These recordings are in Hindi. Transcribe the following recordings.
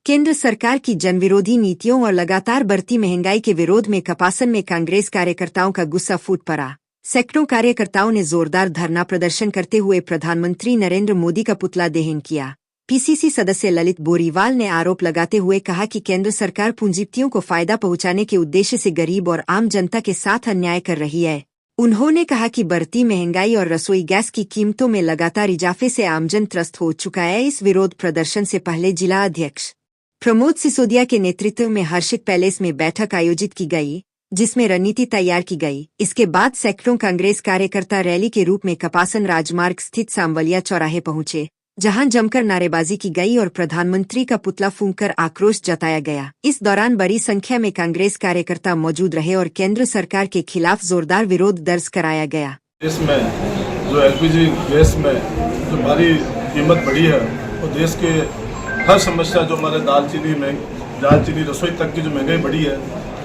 केंद्र सरकार की जनविरोधी नीतियों और लगातार बढ़ती महंगाई के विरोध में कपासन में कांग्रेस कार्यकर्ताओं का गुस्सा फूट पड़ा। सैकड़ों कार्यकर्ताओं ने जोरदार धरना प्रदर्शन करते हुए प्रधानमंत्री नरेंद्र मोदी का पुतला दहन किया। पीसीसी सदस्य ललित बोरीवाल ने आरोप लगाते हुए कहा कि केंद्र सरकार पूंजीपतियों को फायदा पहुंचाने के उद्देश्य से गरीब और आम जनता के साथ अन्याय कर रही है। उन्होंने कहा कि बढ़ती महंगाई और रसोई गैस की कीमतों में लगातार इजाफे से आमजन त्रस्त हो चुका है। इस विरोध प्रदर्शन से पहले जिला अध्यक्ष प्रमोद सिसोदिया के नेतृत्व में हर्षित पैलेस में बैठक आयोजित की गई, जिसमें रणनीति तैयार की गई। इसके बाद सैकड़ों कांग्रेस कार्यकर्ता रैली के रूप में कपासन राजमार्ग स्थित सांवलिया चौराहे पहुंचे, जहां जमकर नारेबाजी की गई और प्रधानमंत्री का पुतला फूंककर आक्रोश जताया गया। इस दौरान बड़ी संख्या में कांग्रेस कार्यकर्ता मौजूद रहे और केंद्र सरकार के खिलाफ जोरदार विरोध दर्ज कराया गया। देश में जो एलपीजी गैस में जो भारी कीमत बढ़ी है, वो देश के हर समस्या जो हमारे दालचीनी रसोई तक की जो महंगाई बढ़ी है,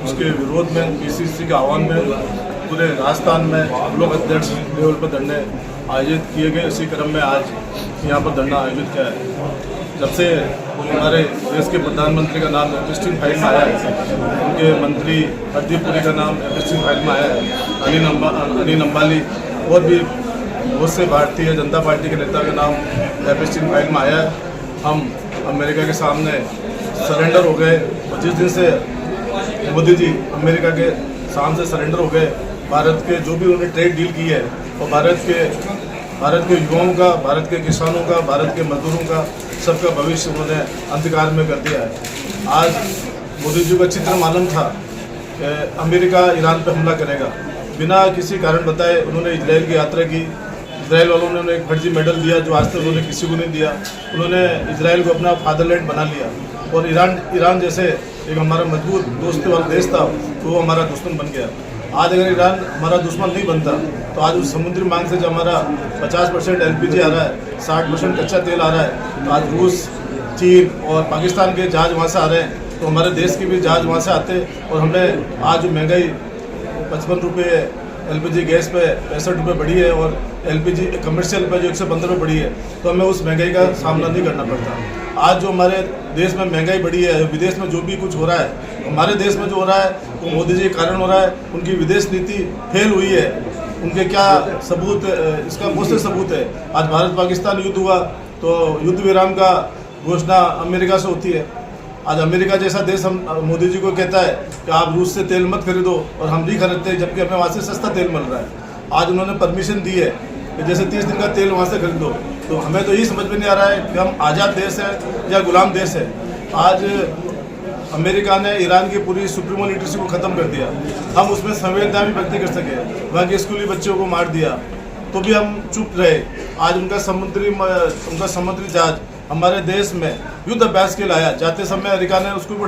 उसके विरोध में पीसीसी के आह्वान में पूरे राजस्थान में ब्लॉक अध्यक्ष लेवल पर धरने आयोजित किए गए। इसी क्रम में आज यहाँ पर धरना आयोजित किया है। जब से हमारे देश के प्रधानमंत्री का नाम एपिस्टीन फाइल में आया है, उनके मंत्री हरदीप पुरी का नाम एपिस्टीन फाइल में आया है, अनिल अंबानी और भी बहुत से भारतीय जनता पार्टी के नेता का नाम एपिस्टीन फाइल में आया है। हम अमेरिका के सामने सरेंडर हो गए और जिस दिन से मोदी जी अमेरिका के सामने सरेंडर हो गए, भारत के जो भी उन्होंने ट्रेड डील की है और भारत के युवाओं का, भारत के किसानों का, भारत के मजदूरों का सबका भविष्य उन्होंने अंधकार में कर दिया है। आज मोदी जी को अच्छी तरह मालूम था कि अमेरिका ईरान पर हमला करेगा। बिना किसी कारण बताए उन्होंने इजराइल की यात्रा की। इजराइल वालों ने उन्हें एक फर्जी मेडल दिया जो आज तक उन्होंने किसी को नहीं दिया। उन्होंने इजराइल को अपना फादरलैंड बना लिया और ईरान जैसे एक हमारा मजबूत दोस्त वाला देश था, तो वो हमारा दुश्मन बन गया। आज अगर ईरान हमारा दुश्मन नहीं बनता तो आज उस समुद्री मांग से जो हमारा 50% एलपीजी आ रहा है, 60% कच्चा तेल आ रहा है, तो आज रूस, चीन और पाकिस्तान के जहाज वहाँ से आ रहे हैं, तो हमारे देश के भी जहाज वहाँ से आते और हमें आज महंगाई 55 रुपये एलपीजी गैस पे 65 रुपये बढ़ी है और एलपीजी कमर्शियल पे जो 115 रुपये बढ़ी है, तो हमें उस महंगाई का सामना नहीं करना पड़ता। आज जो हमारे देश में महंगाई बढ़ी है, विदेश में जो भी कुछ हो रहा है, हमारे देश में जो हो रहा है वो मोदी जी के कारण हो रहा है। उनकी विदेश नीति फेल हुई है। उनके क्या सबूत, इसका बहुत से सबूत है। आज भारत पाकिस्तान युद्ध हुआ तो युद्ध विराम का घोषणा अमेरिका से होती है। आज अमेरिका जैसा देश हम मोदी जी को कहता है कि आप रूस से तेल मत खरीदो और हम भी खरीदते, जबकि हमें वहाँ से सस्ता तेल मिल रहा है। आज उन्होंने परमिशन दी है कि जैसे 30 दिन का तेल वहाँ से खरीदो, तो हमें तो यही समझ में नहीं आ रहा है कि हम आज़ाद देश है या गुलाम देश है। आज अमेरिका ने ईरान की पूरी सुप्रीमो लीडरशिप को ख़त्म कर दिया। हम उसमें संवेदना भी व्यक्त कर सके, वहाँ के स्कूली बच्चों को मार दिया तो भी हम चुप रहे। आज उनका समुद्री जहाज हमारे देश में युद्ध अभ्यास के लाया, जाते समय अमेरिका ने उसको भी